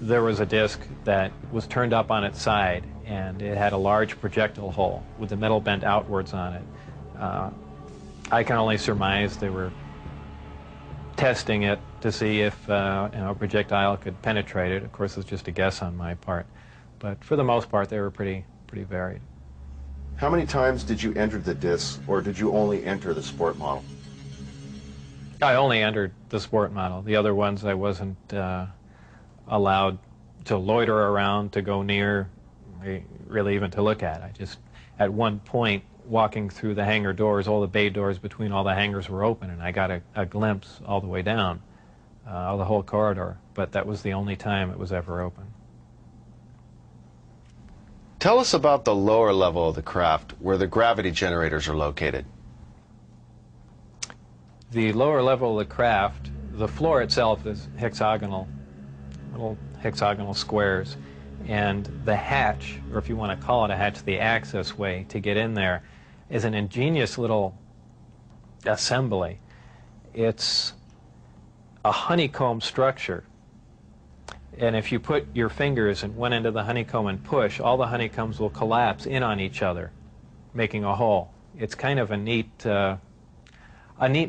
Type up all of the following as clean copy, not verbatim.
there was a disc that was turned up on its side, and it had a large projectile hole with the metal bent outwards on it. I can only surmise they were testing it to see if a projectile could penetrate it. Of course, it's just a guess on my part. But for the most part, they were pretty varied. How many times did you enter the disc, or did you only enter the sport model? I only entered the sport model. The other ones I wasn't allowed to loiter around, to go near, really even to look at. I just, at one point, walking through the hangar doors, all the bay doors between all the hangars were open, and I got a glimpse all the way down, of the whole corridor. But that was the only time it was ever open. Tell us about the lower level of the craft, where the gravity generators are located. The lower level of the craft, the floor itself is hexagonal, little hexagonal squares, and the hatch, or if you want to call it a hatch, the access way to get in there, is an ingenious little assembly. It's a honeycomb structure, and if you put your fingers in one end of the honeycomb and push, all the honeycombs will collapse in on each other, making a hole. It's kind of a neat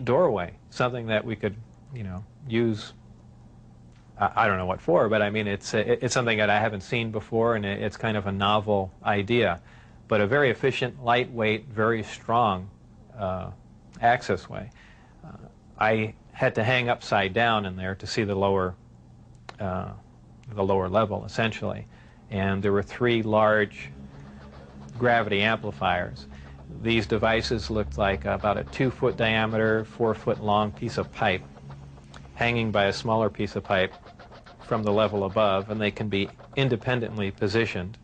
doorway, something that we could, use. I don't know what for, but I mean, it's something that I haven't seen before, and it's kind of a novel idea, but a very efficient, lightweight, very strong access way. I had to hang upside down in there to see the lower level, essentially, and there were 3 large gravity amplifiers. These devices looked like about a 2-foot diameter, 4-foot long piece of pipe hanging by a smaller piece of pipe from the level above, and they can be independently positioned,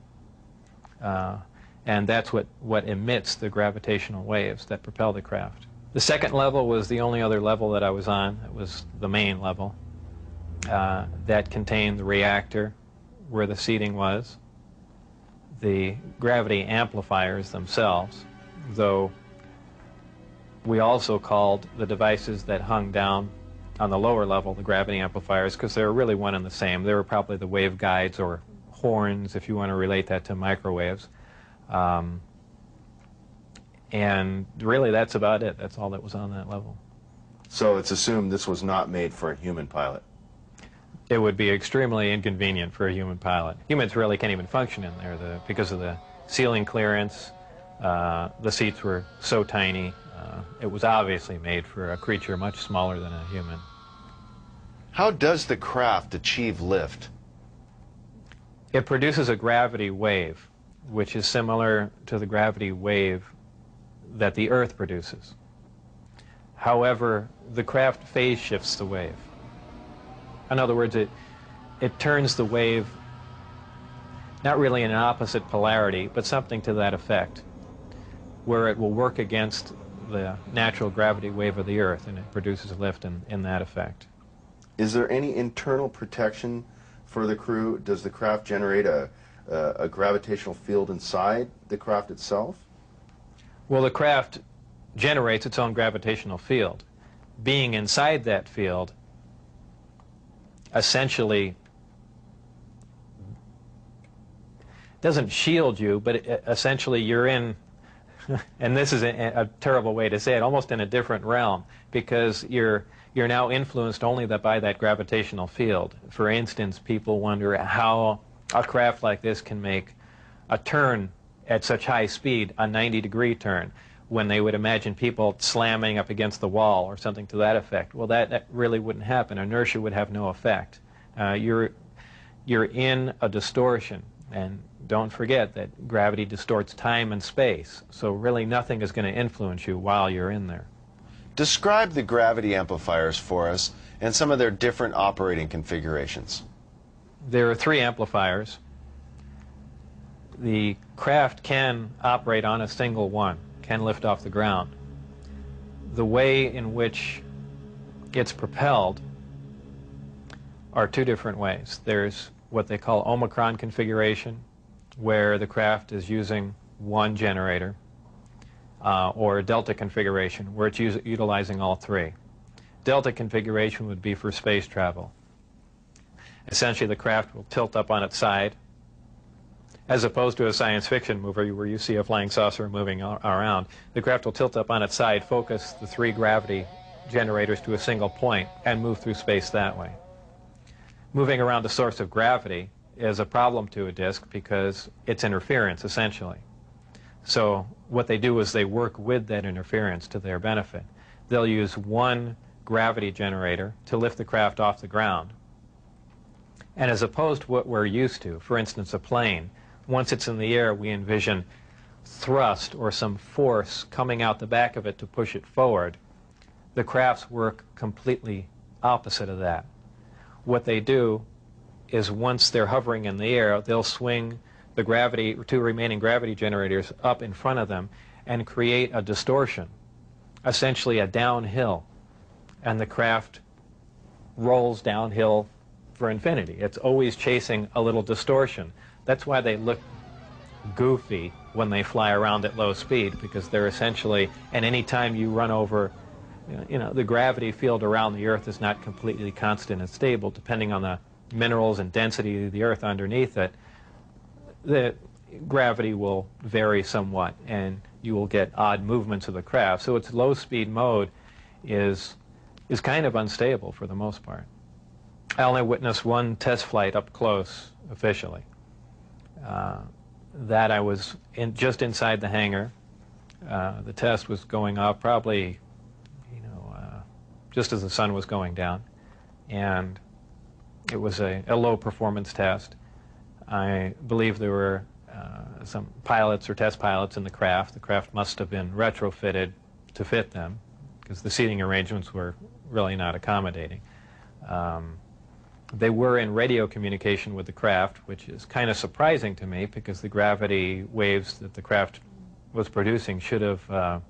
and that's what emits the gravitational waves that propel the craft. The second level was the only other level that I was on. It was the main level that contained the reactor, where the seating was, the gravity amplifiers themselves, though we also called the devices that hung down on the lower level the gravity amplifiers, because they were really one and the same. They were probably the wave guides or horns, if you want to relate that to microwaves. And really, that's about it. That's all that was on that level. So it's assumed this was not made for a human pilot. It would be extremely inconvenient for a human pilot. Humans really can't even function in there because of the ceiling clearance. The seats were so tiny. It was obviously made for a creature much smaller than a human. How does the craft achieve lift? It produces a gravity wave, which is similar to the gravity wave that the Earth produces. However, the craft phase shifts the wave. In other words, it turns the wave not really in an opposite polarity, but something to that effect, where it will work against the natural gravity wave of the Earth, and it produces a lift in that effect. Is there any internal protection for the crew? Does the craft generate a gravitational field inside the craft itself? Well, the craft generates its own gravitational field. Being inside that field essentially doesn't shield you, but essentially you're in, and this is a terrible way to say it, almost in a different realm, because you're now influenced only by that gravitational field. For instance, people wonder how a craft like this can make a turn at such high speed, a 90-degree turn, when they would imagine people slamming up against the wall or something to that effect. Well, that really wouldn't happen. Inertia would have no effect. You're in a distortion, and don't forget that gravity distorts time and space, so really nothing is going to influence you while you're in there. Describe the gravity amplifiers for us and some of their different operating configurations. There are 3 amplifiers. The craft can operate on a single one, can lift off the ground. The way in which it's propelled are 2 different ways. There's what they call Omicron configuration, where the craft is using one generator, or a Delta configuration, where it's utilizing all 3. Delta configuration would be for space travel. Essentially, the craft will tilt up on its side, as opposed to a science fiction movie where you see a flying saucer moving around. The craft will tilt up on its side, focus the 3 gravity generators to a single point, and move through space that way. Moving around the source of gravity is a problem to a disk because it's interference, essentially. So what they do is they work with that interference to their benefit. They'll use 1 gravity generator to lift the craft off the ground. And as opposed to what we're used to, for instance, a plane, once it's in the air, we envision thrust or some force coming out the back of it to push it forward. The crafts work completely opposite of that. What they do is once they're hovering in the air, they'll swing the 2 remaining gravity generators up in front of them and create a distortion, essentially a downhill, and the craft rolls downhill for infinity. It's always chasing a little distortion. That's why they look goofy when they fly around at low speed, because they're essentially, and any time you run over, the gravity field around the Earth is not completely constant and stable, depending on the minerals and density of the Earth underneath it. The gravity will vary somewhat, and you will get odd movements of the craft. So its low-speed mode is kind of unstable for the most part. I only witnessed 1 test flight up close, officially. That I was just inside the hangar. The test was going off probably, just as the sun was going down, and it was a low-performance test. I believe there were some pilots or test pilots in the craft. The craft must have been retrofitted to fit them, because the seating arrangements were really not accommodating. They were in radio communication with the craft, which is kind of surprising to me, because the gravity waves that the craft was producing should have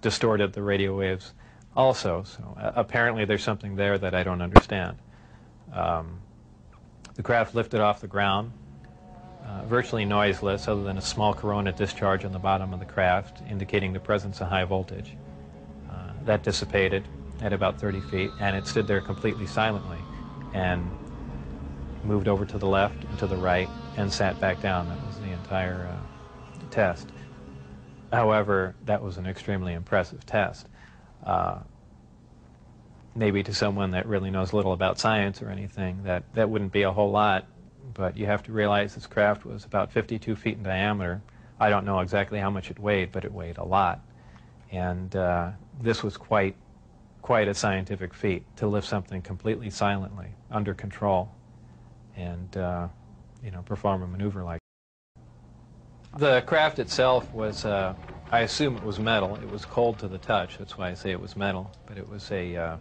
distorted the radio waves also. So apparently there's something there that I don't understand. The craft lifted off the ground, virtually noiseless, other than a small corona discharge on the bottom of the craft, indicating the presence of high voltage. That dissipated at about 30 feet, and it stood there completely silently, and moved over to the left and to the right and sat back down. That was the entire test. However, that was an extremely impressive test. Maybe to someone that really knows little about science or anything, that wouldn't be a whole lot, but you have to realize this craft was about 52 feet in diameter. I don't know exactly how much it weighed, but it weighed a lot. And this was quite a scientific feat, to lift something completely silently, under control, and perform a maneuver like that. The craft itself was, I assume it was metal. It was cold to the touch, that's why I say it was metal, but it was a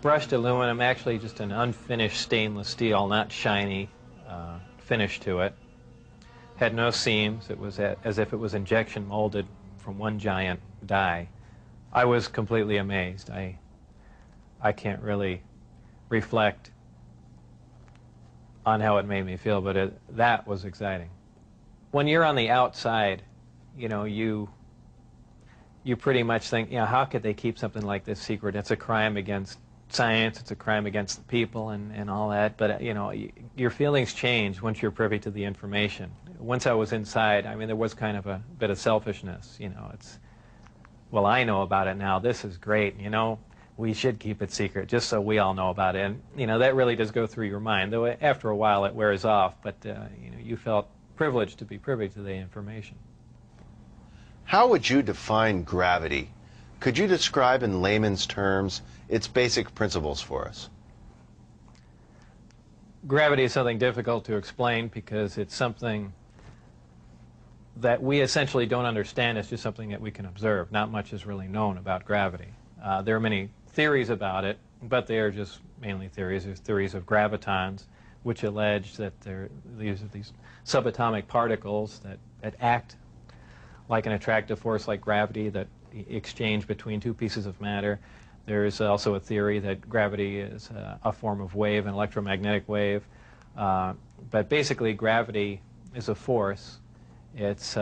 brushed aluminum, actually just an unfinished stainless steel, not shiny finish to it. Had no seams. It was as if it was injection molded from one giant die. I was completely amazed. I can't really reflect on how it made me feel, but that was exciting. When you're on the outside, you pretty much think, how could they keep something like this secret? It's a crime against science, it's a crime against the people and all that, but your feelings change once you're privy to the information. Once I was inside, there was kind of a bit of selfishness, it's, well, I know about it now, this is great, we should keep it secret just so we all know about it, and that really does go through your mind, though after a while it wears off, but you felt privileged to be privy to the information. How would you define gravity? Could you describe in layman's terms its basic principles for us? Gravity is something difficult to explain because it's something that we essentially don't understand. It's just something that we can observe. Not much is really known about gravity. There are many theories about it, but they are just mainly theories. There's theories of gravitons, which allege that these are these subatomic particles that act like an attractive force like gravity that exchange between two pieces of matter. There is also a theory that gravity is a form of wave, an electromagnetic wave. But basically, gravity is a force. It's